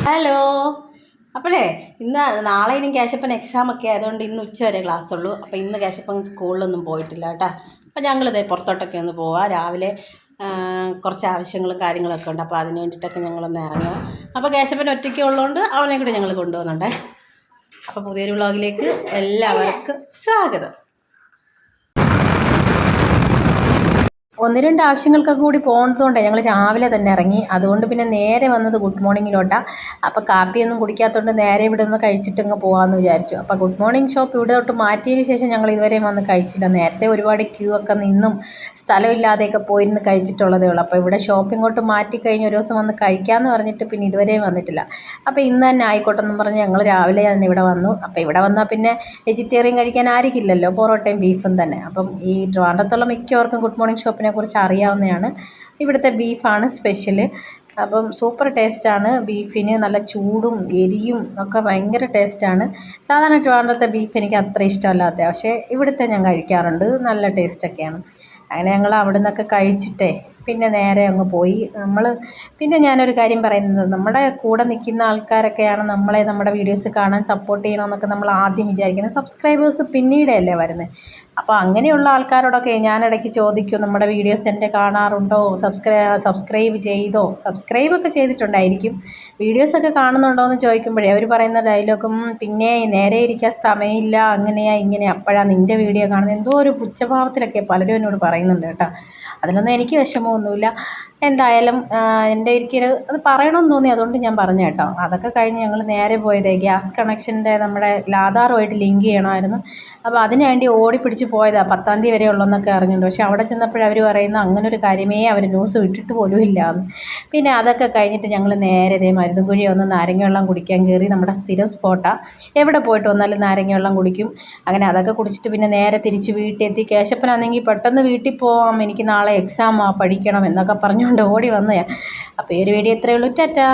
Hello. അപ്പോഴേ നാളെ ഇനി കേശപ്പൻ എക്സാമൊക്കെ ആയതുകൊണ്ട് ഇന്ന് ഉച്ച വരെ ക്ലാസ്സുള്ളൂ. അപ്പോൾ ഇന്ന് കേശപ്പൻ സ്കൂളിലൊന്നും പോയിട്ടില്ല കേട്ടോ. അപ്പോൾ ഞങ്ങളിതേ പുറത്തോട്ടൊക്കെ ഒന്ന് പോവാം. രാവിലെ കുറച്ച് ആവശ്യങ്ങളും കാര്യങ്ങളൊക്കെ ഉണ്ട്. അപ്പോൾ അതിന് വേണ്ടിയിട്ടൊക്കെ ഞങ്ങളൊന്ന് ഇറങ്ങുക. അപ്പോൾ കേശപ്പൻ ഒറ്റയ്ക്ക് ഉള്ളതുകൊണ്ട് അവനെ കൂടി ഞങ്ങൾ കൊണ്ടുപോകുന്നുണ്ടേ. അപ്പോൾ പുതിയൊരു വ്ളോഗിലേക്ക് എല്ലാവർക്കും സ്വാഗതം. ഒന്ന് രണ്ട് ആവശ്യങ്ങൾക്കൊക്കെ കൂടി പോകുന്നതുകൊണ്ട് ഞങ്ങൾ രാവിലെ തന്നെ ഇറങ്ങി. അതുകൊണ്ട് പിന്നെ നേരെ വന്നത് ഗുഡ് മോർണിംഗിലോട്ടാണ്. അപ്പോൾ കാപ്പിയൊന്നും കുടിക്കാത്തതുകൊണ്ട് നേരെ ഇവിടെ നിന്ന് കഴിച്ചിട്ടങ്ങ് പോകാമെന്ന് വിചാരിച്ചു. അപ്പോൾ ഗുഡ് മോർണിംഗ് ഷോപ്പ് ഇവിടെ തൊട്ട് മാറ്റിയതിന് ശേഷം ഞങ്ങൾ ഇതുവരെയും വന്ന് കഴിച്ചില്ല. നേരത്തെ ഒരുപാട് ക്യൂ ഒക്കെ നിന്നും സ്ഥലമില്ലാതെയൊക്കെ പോയിരുന്ന് കഴിച്ചിട്ടുള്ളതേ ഉള്ളൂ. അപ്പോൾ ഇവിടെ ഷോപ്പിങ്ങോട്ട് മാറ്റിക്കഴിഞ്ഞ് ഒരു ദിവസം വന്ന് കഴിക്കാമെന്ന് പറഞ്ഞിട്ട് പിന്നെ ഇതുവരെയും വന്നിട്ടില്ല. അപ്പോൾ ഇന്ന് തന്നെ ആയിക്കോട്ടെന്ന് പറഞ്ഞ് ഞങ്ങൾ രാവിലെ തന്നെ ഇവിടെ വന്നു. അപ്പോൾ ഇവിടെ വന്നാൽ പിന്നെ വെജിറ്റേറിയൻ കഴിക്കാൻ ആയിരിക്കില്ലല്ലോ, പൊറോട്ടയും ബീഫും തന്നെ. അപ്പം ഈ ട്രിവാൻഡ്രത്തുള്ള മിക്കവർക്കും ഗുഡ് മോർണിംഗ് ഷോപ്പിനെ കുറിച്ച് അറിയാവുന്നതാണ്. ഇവിടുത്തെ ബീഫാണ് സ്പെഷ്യൽ. അപ്പം സൂപ്പർ ടേസ്റ്റാണ്. ബീഫിന് നല്ല ചൂടും എരിയും ഒക്കെ ഭയങ്കര ടേസ്റ്റാണ്. സാധാരണ ട്രിവാൻഡ്രത്തെ ബീഫ് എനിക്ക് അത്ര ഇഷ്ടമല്ലാത്ത, പക്ഷേ ഇവിടുത്തെ ഞാൻ കഴിക്കാറുണ്ട്, നല്ല ടേസ്റ്റൊക്കെയാണ്. അങ്ങനെ ഞങ്ങൾ അവിടെ നിന്നൊക്കെ കഴിച്ചിട്ടേ പിന്നെ നേരെ അങ്ങ് പോയി. പിന്നെ ഞാനൊരു കാര്യം പറയുന്നത്, നമ്മുടെ കൂടെ നിൽക്കുന്ന ആൾക്കാരൊക്കെയാണ് നമ്മുടെ വീഡിയോസ് കാണാൻ സപ്പോർട്ട് ചെയ്യണമെന്നൊക്കെ നമ്മൾ ആദ്യം വിചാരിക്കുന്നത്. സബ്സ്ക്രൈബേഴ്സ് പിന്നീടല്ലേ വരുന്നത്. അപ്പോൾ അങ്ങനെയുള്ള ആൾക്കാരോടൊക്കെ ഞാനിടയ്ക്ക് ചോദിക്കും, നമ്മുടെ വീഡിയോസ് എൻ്റെ കാണാറുണ്ടോ, സബ്സ്ക്രൈബ് ചെയ്തോ, സബ്സ്ക്രൈബൊക്കെ ചെയ്തിട്ടുണ്ടായിരിക്കും, വീഡിയോസൊക്കെ കാണുന്നുണ്ടോ എന്ന് ചോദിക്കുമ്പോഴേ അവർ പറയുന്ന ഡയലോഗും പിന്നെ നേരെ ഇരിക്കാൻ സമയമില്ല, അങ്ങനെയാ ഇങ്ങനെ, അപ്പോഴാണ് നിൻ്റെ വീഡിയോ കാണുന്നത്, എന്തോ ഒരു പുച്ഛഭാവത്തിലൊക്കെ പലരും എന്നോട് പറയുന്നുണ്ട് കേട്ടോ. അതിലൊന്നും എനിക്ക് വിഷമമൊന്നുമില്ല. എന്തായാലും എൻ്റെ ഒരിക്കലും അത് പറയണമെന്ന് തോന്നി, അതുകൊണ്ട് ഞാൻ പറഞ്ഞു കേട്ടോ. അതൊക്കെ കഴിഞ്ഞ് ഞങ്ങൾ നേരെ പോയത് ഗ്യാസ് കണക്ഷൻ്റെ നമ്മുടെ ആധാറുമായിട്ട് ലിങ്ക് ചെയ്യണമായിരുന്നു. അപ്പോൾ അതിന് വേണ്ടി ഓടിപ്പിടിച്ച് പോയതാണ്. 10-ാം തീയതി വരെ ഉള്ളതെന്നൊക്കെ അറിഞ്ഞുണ്ട്. പക്ഷേ അവിടെ ചെന്നപ്പോൾ അവർ പറയുന്നു അങ്ങനൊരു കാര്യമേ അവർ ന്യൂസ് വിട്ടിട്ട് പോലും ഇല്ലയെന്ന്. പിന്നെ അതൊക്കെ കഴിഞ്ഞിട്ട് ഞങ്ങൾ നേരെ മരുതുംകുഴി വന്ന് നാരങ്ങ വെള്ളം കുടിക്കാൻ കയറി. നമ്മുടെ സ്ഥിരം സ്പോട്ടാണ്, എവിടെ പോയിട്ട് വന്നാലും നാരങ്ങ വെള്ളം കുടിക്കും. അങ്ങനെ അതൊക്കെ കുടിച്ചിട്ട് പിന്നെ നേരെ തിരിച്ച് വീട്ടിലെത്തി. കേശപ്പനാണെങ്കിൽ പെട്ടെന്ന് വീട്ടിൽ പോകാം, എനിക്ക് നാളെ എക്സാമാണ്, പഠിക്കണം എന്നൊക്കെ പറഞ്ഞുകൊണ്ട് ഓടി വന്നതാണ്. അപ്പോൾ ഈ ഒരു വീഡിയോ ഇത്രയേ ഉള്ളൂ. ടാറ്റാ.